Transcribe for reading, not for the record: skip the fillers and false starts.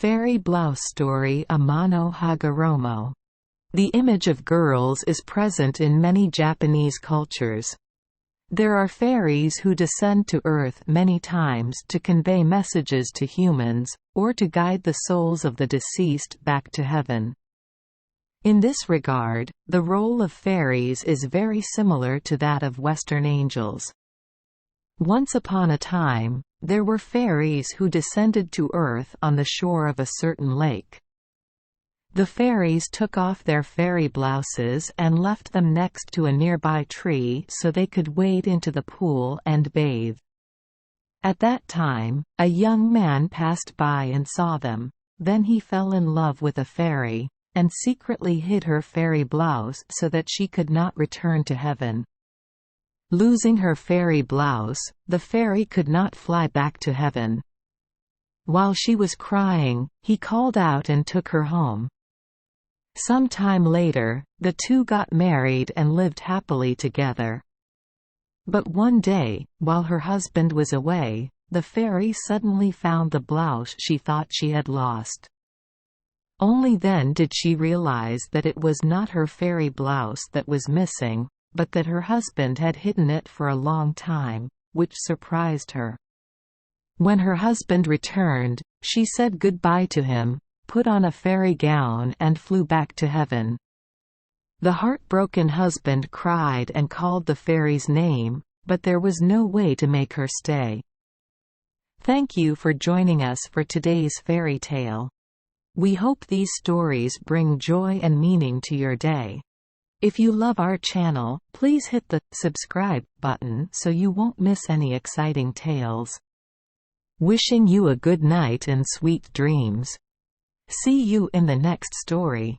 Fairy blouse story Amano Hagoromo. The image of girls is present in many Japanese cultures. There are fairies who descend to Earth many times to convey messages to humans, or to guide the souls of the deceased back to heaven. In this regard, the role of fairies is very similar to that of Western angels. Once upon a time, there were fairies who descended to Earth on the shore of a certain lake. The fairies took off their fairy blouses and left them next to a nearby tree so they could wade into the pool and bathe. At that time, a young man passed by and saw them. Then he fell in love with a fairy, and secretly hid her fairy blouse so that she could not return to heaven. Losing her fairy blouse, the fairy could not fly back to heaven. While she was crying, he called out and took her home. Some time later, the two got married and lived happily together. But one day, while her husband was away, the fairy suddenly found the blouse she thought she had lost. Only then did she realize that it was not her fairy blouse that was missing, but that her husband had hidden it for a long time, which surprised her. When her husband returned, she said goodbye to him, put on a fairy gown and flew back to heaven. The heartbroken husband cried and called the fairy's name, but there was no way to make her stay. Thank you for joining us for today's fairy tale. We hope these stories bring joy and meaning to your day. If you love our channel, please hit the subscribe button so you won't miss any exciting tales. Wishing you a good night and sweet dreams. See you in the next story.